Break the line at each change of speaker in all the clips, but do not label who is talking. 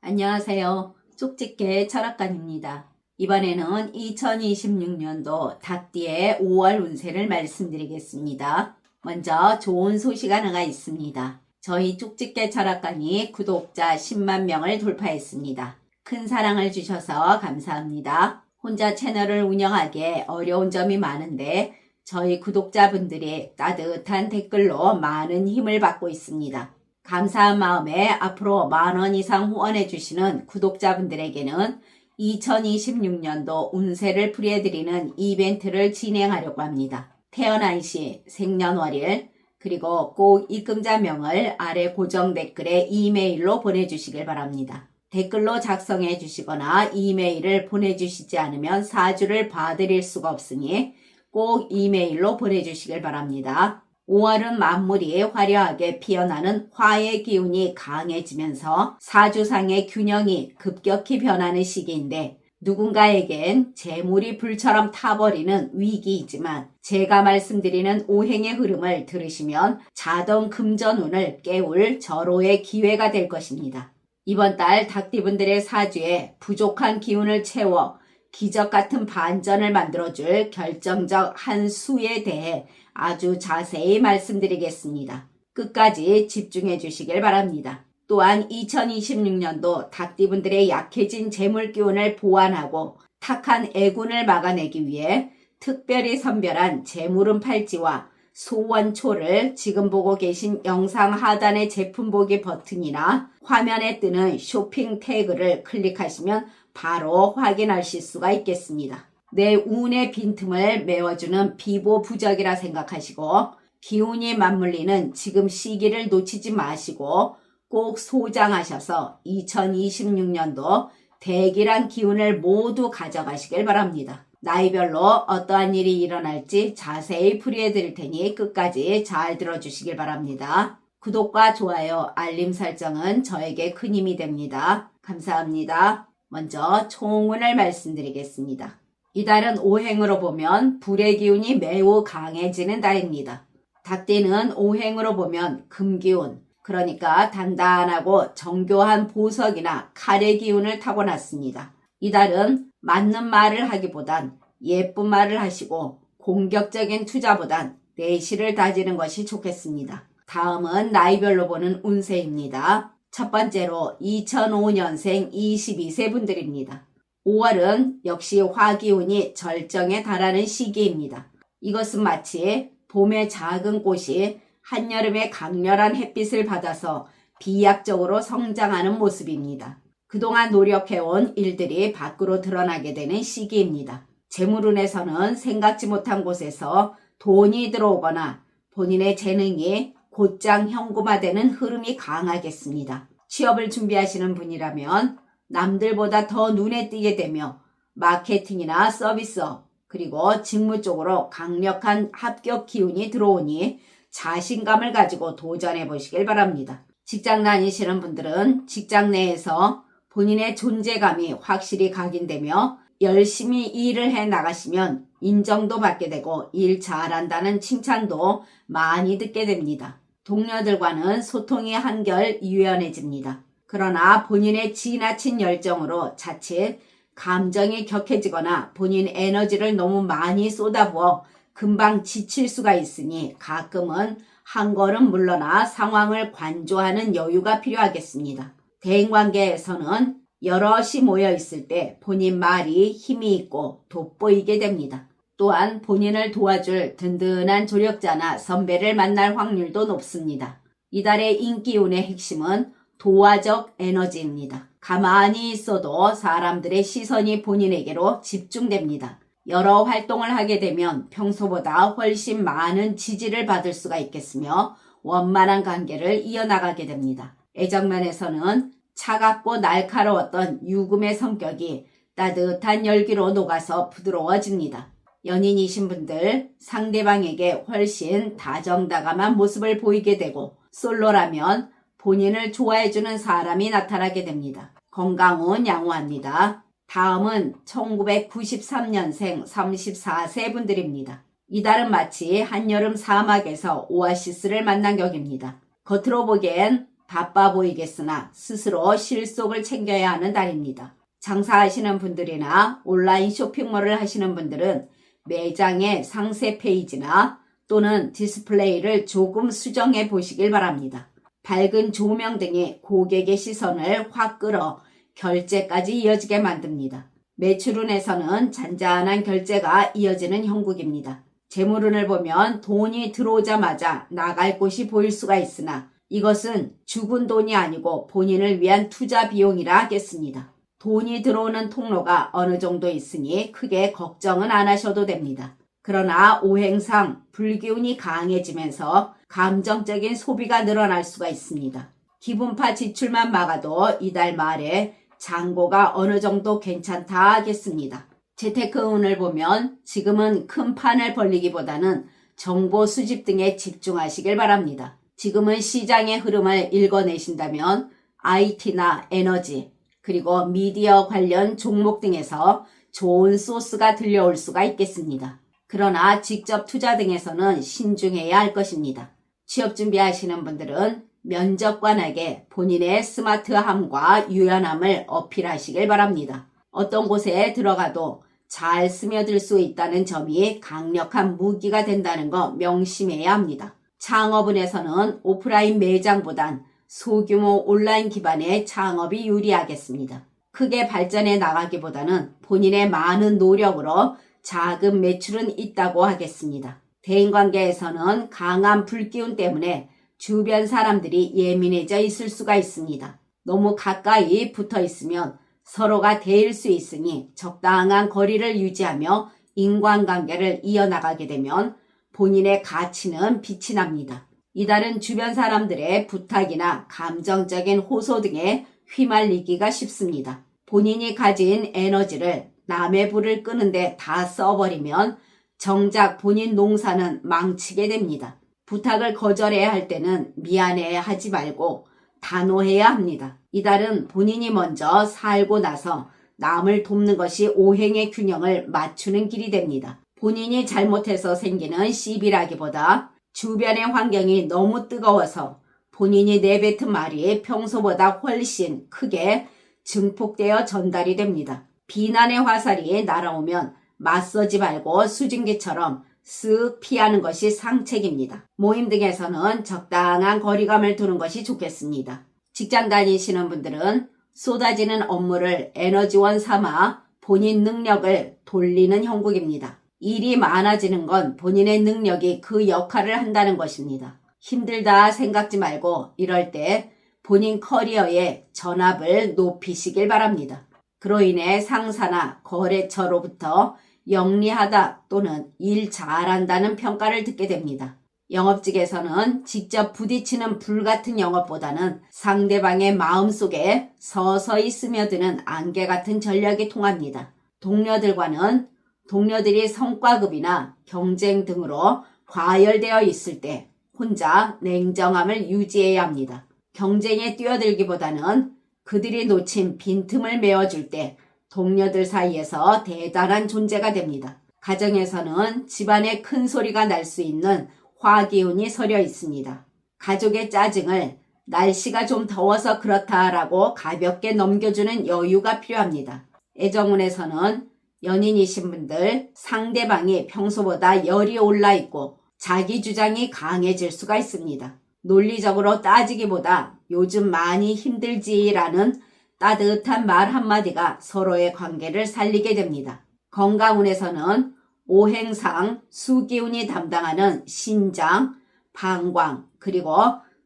안녕하세요. 쪽집게 철학관입니다. 이번에는 2026년도 닭띠의 5월 운세를 말씀드리겠습니다. 먼저 좋은 소식 하나가 있습니다. 저희 쪽집게 철학관이 구독자 10만 명을 돌파했습니다. 큰 사랑을 주셔서 감사합니다. 혼자 채널을 운영하기에 어려운 점이 많은데 저희 구독자분들이 따뜻한 댓글로 많은 힘을 받고 있습니다. 감사한 마음에 앞으로 10,000원 이상 후원해 주시는 구독자분들에게는 2026년도 운세를 풀이해드리는 이벤트를 진행하려고 합니다. 태어난 시, 생년월일, 그리고 꼭 입금자명을 아래 고정 댓글에 이메일로 보내주시길 바랍니다. 댓글로 작성해 주시거나 이메일을 보내주시지 않으면 사주를 봐드릴 수가 없으니 꼭 이메일로 보내주시길 바랍니다. 5월은 만물이 화려하게 피어나는 화의 기운이 강해지면서 사주상의 균형이 급격히 변하는 시기인데 누군가에겐 재물이 불처럼 타버리는 위기이지만 제가 말씀드리는 오행의 흐름을 들으시면 자동 금전운을 깨울 절호의 기회가 될 것입니다. 이번 달 닭띠분들의 사주에 부족한 기운을 채워 기적 같은 반전을 만들어줄 결정적 한 수에 대해 아주 자세히 말씀드리겠습니다. 끝까지 집중해 주시길 바랍니다. 또한 2026년도 닭띠분들의 약해진 재물 기운을 보완하고 탁한 애군을 막아내기 위해 특별히 선별한 재물운 팔찌와 소원초를 지금 보고 계신 영상 하단의 제품 보기 버튼이나 화면에 뜨는 쇼핑 태그를 클릭하시면 바로 확인하실 수가 있겠습니다. 내 운의 빈틈을 메워주는 비보부적이라 생각하시고 기운이 맞물리는 지금 시기를 놓치지 마시고 꼭 소장하셔서 2026년도 대기란 기운을 모두 가져가시길 바랍니다. 나이별로 어떠한 일이 일어날지 자세히 풀이해 드릴 테니 끝까지 잘 들어주시길 바랍니다. 구독과 좋아요, 알림 설정은 저에게 큰 힘이 됩니다. 감사합니다. 먼저 총운을 말씀드리겠습니다. 이달은 오행으로 보면 불의 기운이 매우 강해지는 달입니다. 닭띠는 오행으로 보면 금기운, 그러니까 단단하고 정교한 보석이나 칼의 기운을 타고났습니다. 이달은 맞는 말을 하기보단 예쁜 말을 하시고 공격적인 투자보단 내실을 다지는 것이 좋겠습니다. 다음은 나이별로 보는 운세입니다. 첫 번째로 2005년생 22세 분들입니다. 5월은 역시 화기운이 절정에 달하는 시기입니다. 이것은 마치 봄의 작은 꽃이 한여름의 강렬한 햇빛을 받아서 비약적으로 성장하는 모습입니다. 그동안 노력해온 일들이 밖으로 드러나게 되는 시기입니다. 재물운에서는 생각지 못한 곳에서 돈이 들어오거나 본인의 재능이 곧장 현금화되는 흐름이 강하겠습니다. 취업을 준비하시는 분이라면 남들보다 더 눈에 띄게 되며 마케팅이나 서비스업 그리고 직무 쪽으로 강력한 합격 기운이 들어오니 자신감을 가지고 도전해 보시길 바랍니다. 직장 다니시는 분들은 직장 내에서 본인의 존재감이 확실히 각인되며 열심히 일을 해 나가시면 인정도 받게 되고 일 잘한다는 칭찬도 많이 듣게 됩니다. 동료들과는 소통이 한결 유연해집니다. 그러나 본인의 지나친 열정으로 자칫 감정이 격해지거나 본인 에너지를 너무 많이 쏟아부어 금방 지칠 수가 있으니 가끔은 한 걸음 물러나 상황을 관조하는 여유가 필요하겠습니다. 대인관계에서는 여럿이 모여 있을 때 본인 말이 힘이 있고 돋보이게 됩니다. 또한 본인을 도와줄 든든한 조력자나 선배를 만날 확률도 높습니다. 이달의 인기운의 핵심은 도화적 에너지입니다. 가만히 있어도 사람들의 시선이 본인에게로 집중됩니다. 여러 활동을 하게 되면 평소보다 훨씬 많은 지지를 받을 수가 있겠으며 원만한 관계를 이어나가게 됩니다. 애정면에서는 차갑고 날카로웠던 유금의 성격이 따뜻한 열기로 녹아서 부드러워집니다. 연인이신 분들 상대방에게 훨씬 다정다감한 모습을 보이게 되고 솔로라면 본인을 좋아해주는 사람이 나타나게 됩니다. 건강운 양호합니다. 다음은 1993년생 34세 분들입니다. 이달은 마치 한여름 사막에서 오아시스를 만난 격입니다. 겉으로 보기엔 바빠 보이겠으나 스스로 실속을 챙겨야 하는 달입니다. 장사하시는 분들이나 온라인 쇼핑몰을 하시는 분들은 매장의 상세 페이지나 또는 디스플레이를 조금 수정해 보시길 바랍니다. 밝은 조명 등이 고객의 시선을 확 끌어 결제까지 이어지게 만듭니다. 매출운에서는 잔잔한 결제가 이어지는 형국입니다. 재물운을 보면 돈이 들어오자마자 나갈 곳이 보일 수가 있으나 이것은 죽은 돈이 아니고 본인을 위한 투자 비용이라 하겠습니다. 돈이 들어오는 통로가 어느 정도 있으니 크게 걱정은 안 하셔도 됩니다. 그러나 오행상 불기운이 강해지면서 감정적인 소비가 늘어날 수가 있습니다. 기분파 지출만 막아도 이달 말에 잔고가 어느 정도 괜찮다 하겠습니다. 재테크운을 보면 지금은 큰 판을 벌리기보다는 정보 수집 등에 집중하시길 바랍니다. 지금은 시장의 흐름을 읽어내신다면 IT나 에너지 그리고 미디어 관련 종목 등에서 좋은 소스가 들려올 수가 있겠습니다. 그러나 직접 투자 등에서는 신중해야 할 것입니다. 취업 준비하시는 분들은 면접관에게 본인의 스마트함과 유연함을 어필하시길 바랍니다. 어떤 곳에 들어가도 잘 스며들 수 있다는 점이 강력한 무기가 된다는 거 명심해야 합니다. 창업운에서는 오프라인 매장보단 소규모 온라인 기반의 창업이 유리하겠습니다. 크게 발전해 나가기보다는 본인의 많은 노력으로 작은 매출은 있다고 하겠습니다. 대인관계에서는 강한 불기운 때문에 주변 사람들이 예민해져 있을 수가 있습니다. 너무 가까이 붙어 있으면 서로가 데일 수 있으니 적당한 거리를 유지하며 인간관계를 이어나가게 되면 본인의 가치는 빛이 납니다. 이달은 주변 사람들의 부탁이나 감정적인 호소 등에 휘말리기가 쉽습니다. 본인이 가진 에너지를 남의 불을 끄는데 다 써버리면 정작 본인 농사는 망치게 됩니다. 부탁을 거절해야 할 때는 미안해 하지 말고 단호해야 합니다. 이달은 본인이 먼저 살고 나서 남을 돕는 것이 오행의 균형을 맞추는 길이 됩니다. 본인이 잘못해서 생기는 시비라기보다 주변의 환경이 너무 뜨거워서 본인이 내뱉은 말이 평소보다 훨씬 크게 증폭되어 전달이 됩니다. 비난의 화살이 날아오면 맞서지 말고 수증기처럼 쓱 피하는 것이 상책입니다. 모임 등에서는 적당한 거리감을 두는 것이 좋겠습니다. 직장 다니시는 분들은 쏟아지는 업무를 에너지원 삼아 본인 능력을 돌리는 형국입니다. 일이 많아지는 건 본인의 능력이 그 역할을 한다는 것입니다. 힘들다 생각지 말고 이럴 때 본인 커리어의 전압을 높이시길 바랍니다. 그로 인해 상사나 거래처로부터 영리하다 또는 일 잘한다는 평가를 듣게 됩니다. 영업직에서는 직접 부딪히는 불같은 영업보다는 상대방의 마음속에 서서히 스며드는 안개 같은 전략이 통합니다. 동료들이 성과급이나 경쟁 등으로 과열되어 있을 때 혼자 냉정함을 유지해야 합니다. 경쟁에 뛰어들기보다는 그들이 놓친 빈틈을 메워줄 때 동료들 사이에서 대단한 존재가 됩니다. 가정에서는 집안에 큰 소리가 날 수 있는 화기운이 서려 있습니다. 가족의 짜증을 날씨가 좀 더워서 그렇다라고 가볍게 넘겨주는 여유가 필요합니다. 애정운에서는 연인이신 분들 상대방이 평소보다 열이 올라 있고 자기 주장이 강해질 수가 있습니다. 논리적으로 따지기보다 요즘 많이 힘들지라는 따뜻한 말 한마디가 서로의 관계를 살리게 됩니다. 건강운에서는 오행상 수기운이 담당하는 신장, 방광, 그리고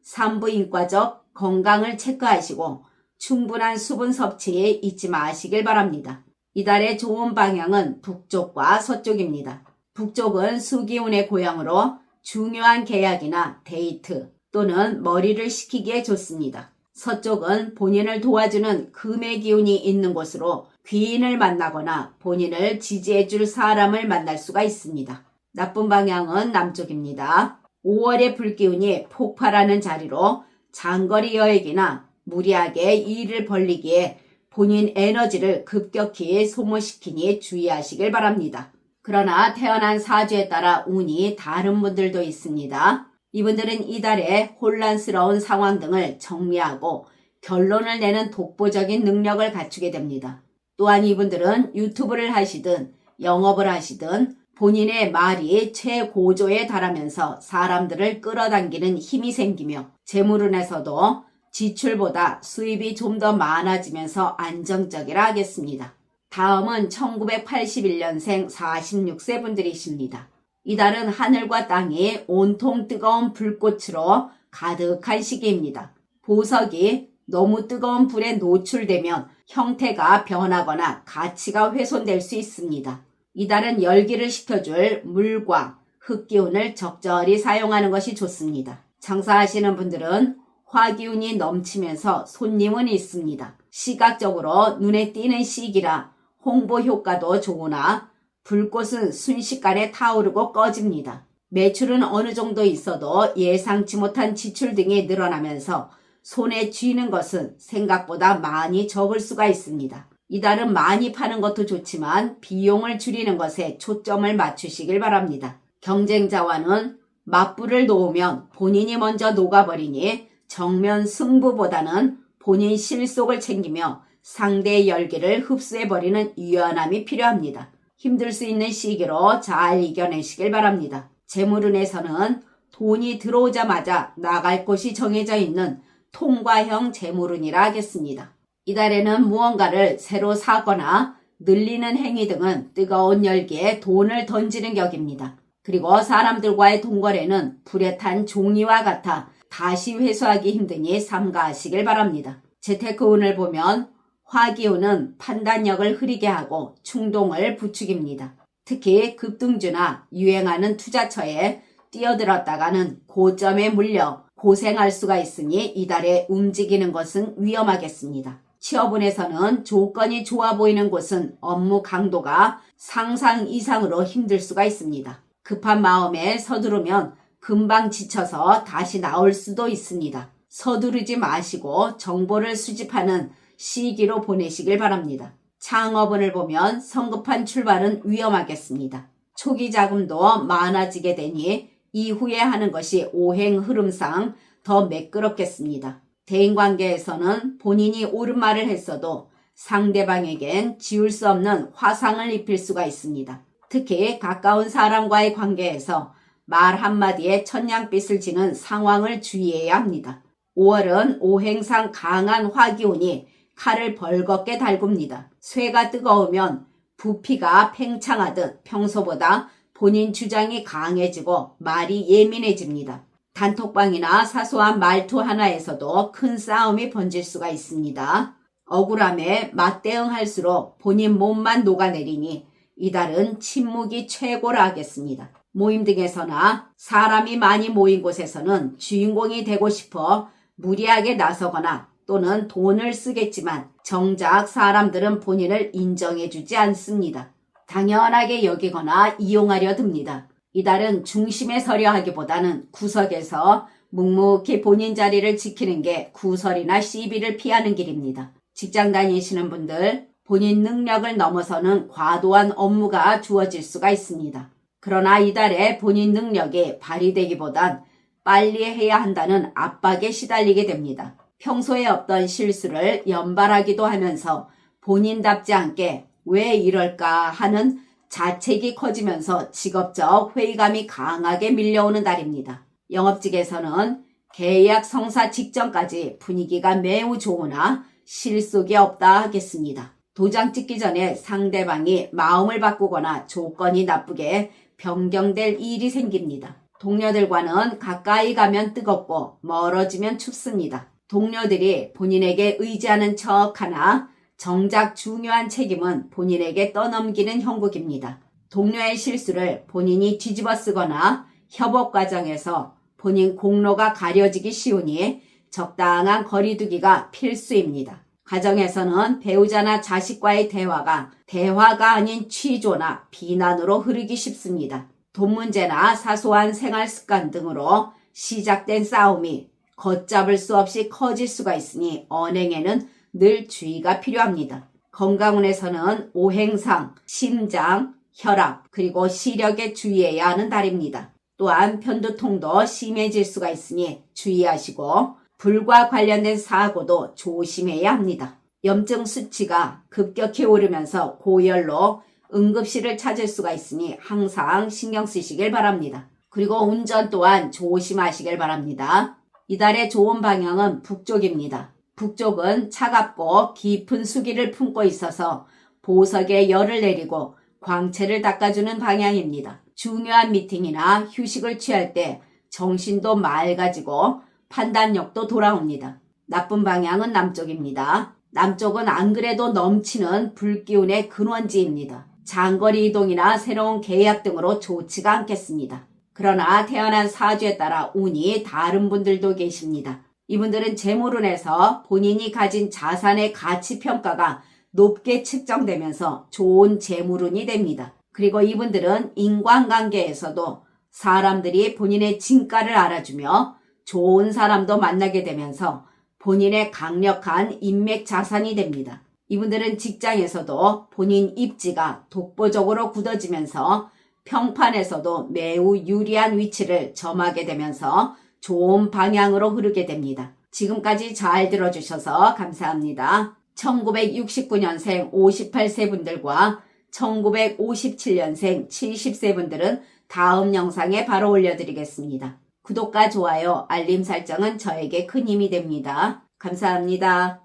산부인과적 건강을 체크하시고 충분한 수분 섭취에 잊지 마시길 바랍니다. 이달의 좋은 방향은 북쪽과 서쪽입니다. 북쪽은 수기운의 고향으로 중요한 계약이나 데이트 또는 머리를 식히기에 좋습니다. 서쪽은 본인을 도와주는 금의 기운이 있는 곳으로 귀인을 만나거나 본인을 지지해줄 사람을 만날 수가 있습니다. 나쁜 방향은 남쪽입니다. 5월의 불기운이 폭발하는 자리로 장거리 여행이나 무리하게 일을 벌리기에 본인 에너지를 급격히 소모시키니 주의하시길 바랍니다. 그러나 태어난 사주에 따라 운이 다른 분들도 있습니다. 이분들은 이달의 혼란스러운 상황 등을 정리하고 결론을 내는 독보적인 능력을 갖추게 됩니다. 또한 이분들은 유튜브를 하시든 영업을 하시든 본인의 말이 최고조에 달하면서 사람들을 끌어당기는 힘이 생기며 재물운에서도 지출보다 수입이 좀 더 많아지면서 안정적이라 하겠습니다. 다음은 1981년생 46세 분들이십니다. 이달은 하늘과 땅이 온통 뜨거운 불꽃으로 가득한 시기입니다. 보석이 너무 뜨거운 불에 노출되면 형태가 변하거나 가치가 훼손될 수 있습니다. 이달은 열기를 식혀줄 물과 흙기운을 적절히 사용하는 것이 좋습니다. 장사하시는 분들은 화기운이 넘치면서 손님은 있습니다. 시각적으로 눈에 띄는 시기라 홍보 효과도 좋으나 불꽃은 순식간에 타오르고 꺼집니다. 매출은 어느 정도 있어도 예상치 못한 지출 등이 늘어나면서 손에 쥐는 것은 생각보다 많이 적을 수가 있습니다. 이달은 많이 파는 것도 좋지만 비용을 줄이는 것에 초점을 맞추시길 바랍니다. 경쟁자와는 맞불을 놓으면 본인이 먼저 녹아버리니 정면 승부보다는 본인 실속을 챙기며 상대의 열기를 흡수해버리는 유연함이 필요합니다. 힘들 수 있는 시기로 잘 이겨내시길 바랍니다. 재물운에서는 돈이 들어오자마자 나갈 곳이 정해져 있는 통과형 재물운이라 하겠습니다. 이달에는 무언가를 새로 사거나 늘리는 행위 등은 뜨거운 열기에 돈을 던지는 격입니다. 그리고 사람들과의 동거래는 불에 탄 종이와 같아 다시 회수하기 힘드니 삼가하시길 바랍니다. 재테크운을 보면 화기운은 판단력을 흐리게 하고 충동을 부추깁니다. 특히 급등주나 유행하는 투자처에 뛰어들었다가는 고점에 물려 고생할 수가 있으니 이달에 움직이는 것은 위험하겠습니다. 취업운에서는 조건이 좋아 보이는 곳은 업무 강도가 상상 이상으로 힘들 수가 있습니다. 급한 마음에 서두르면 금방 지쳐서 다시 나올 수도 있습니다. 서두르지 마시고 정보를 수집하는 시기로 보내시길 바랍니다. 창업운을 보면 성급한 출발은 위험하겠습니다. 초기 자금도 많아지게 되니 이후에 하는 것이 오행 흐름상 더 매끄럽겠습니다. 대인관계에서는 본인이 옳은 말을 했어도 상대방에겐 지울 수 없는 화상을 입힐 수가 있습니다. 특히 가까운 사람과의 관계에서 말 한마디에 천냥빚을 지는 상황을 주의해야 합니다. 5월은 오행상 강한 화기운이 칼을 벌겋게 달굽니다. 쇠가 뜨거우면 부피가 팽창하듯 평소보다 본인 주장이 강해지고 말이 예민해집니다. 단톡방이나 사소한 말투 하나에서도 큰 싸움이 번질 수가 있습니다. 억울함에 맞대응할수록 본인 몸만 녹아내리니 이달은 침묵이 최고라 하겠습니다. 모임 등에서나 사람이 많이 모인 곳에서는 주인공이 되고 싶어 무리하게 나서거나 또는 돈을 쓰겠지만 정작 사람들은 본인을 인정해주지 않습니다. 당연하게 여기거나 이용하려 듭니다. 이달은 중심에 서려 하기보다는 구석에서 묵묵히 본인 자리를 지키는 게 구설이나 시비를 피하는 길입니다. 직장 다니시는 분들, 본인 능력을 넘어서는 과도한 업무가 주어질 수가 있습니다. 그러나 이달에 본인 능력이 발휘되기보단 빨리 해야 한다는 압박에 시달리게 됩니다. 평소에 없던 실수를 연발하기도 하면서 본인답지 않게 왜 이럴까 하는 자책이 커지면서 직업적 회의감이 강하게 밀려오는 달입니다. 영업직에서는 계약 성사 직전까지 분위기가 매우 좋으나 실속이 없다 하겠습니다. 도장 찍기 전에 상대방이 마음을 바꾸거나 조건이 나쁘게 변경될 일이 생깁니다. 동료들과는 가까이 가면 뜨겁고 멀어지면 춥습니다. 동료들이 본인에게 의지하는 척하나 정작 중요한 책임은 본인에게 떠넘기는 형국입니다. 동료의 실수를 본인이 뒤집어 쓰거나 협업 과정에서 본인 공로가 가려지기 쉬우니 적당한 거리두기가 필수입니다. 가정에서는 배우자나 자식과의 대화가 아닌 취조나 비난으로 흐르기 쉽습니다. 돈 문제나 사소한 생활 습관 등으로 시작된 싸움이 걷잡을 수 없이 커질 수가 있으니 언행에는 늘 주의가 필요합니다. 건강운에서는 오행상, 심장, 혈압, 그리고 시력에 주의해야 하는 달입니다. 또한 편두통도 심해질 수가 있으니 주의하시고 불과 관련된 사고도 조심해야 합니다. 염증 수치가 급격히 오르면서 고열로 응급실을 찾을 수가 있으니 항상 신경 쓰시길 바랍니다. 그리고 운전 또한 조심하시길 바랍니다. 이달의 좋은 방향은 북쪽입니다. 북쪽은 차갑고 깊은 수기를 품고 있어서 보석에 열을 내리고 광채를 닦아주는 방향입니다. 중요한 미팅이나 휴식을 취할 때 정신도 맑아지고 판단력도 돌아옵니다. 나쁜 방향은 남쪽입니다. 남쪽은 안 그래도 넘치는 불기운의 근원지입니다. 장거리 이동이나 새로운 계약 등으로 좋지가 않겠습니다. 그러나 태어난 사주에 따라 운이 다른 분들도 계십니다. 이분들은 재물운에서 본인이 가진 자산의 가치 평가가 높게 측정되면서 좋은 재물운이 됩니다. 그리고 이분들은 인간관계에서도 사람들이 본인의 진가를 알아주며 좋은 사람도 만나게 되면서 본인의 강력한 인맥 자산이 됩니다. 이분들은 직장에서도 본인 입지가 독보적으로 굳어지면서 평판에서도 매우 유리한 위치를 점하게 되면서 좋은 방향으로 흐르게 됩니다. 지금까지 잘 들어주셔서 감사합니다. 1969년생 58세 분들과 1957년생 70세 분들은 다음 영상에 바로 올려드리겠습니다. 구독과 좋아요, 알림 설정은 저에게 큰 힘이 됩니다. 감사합니다.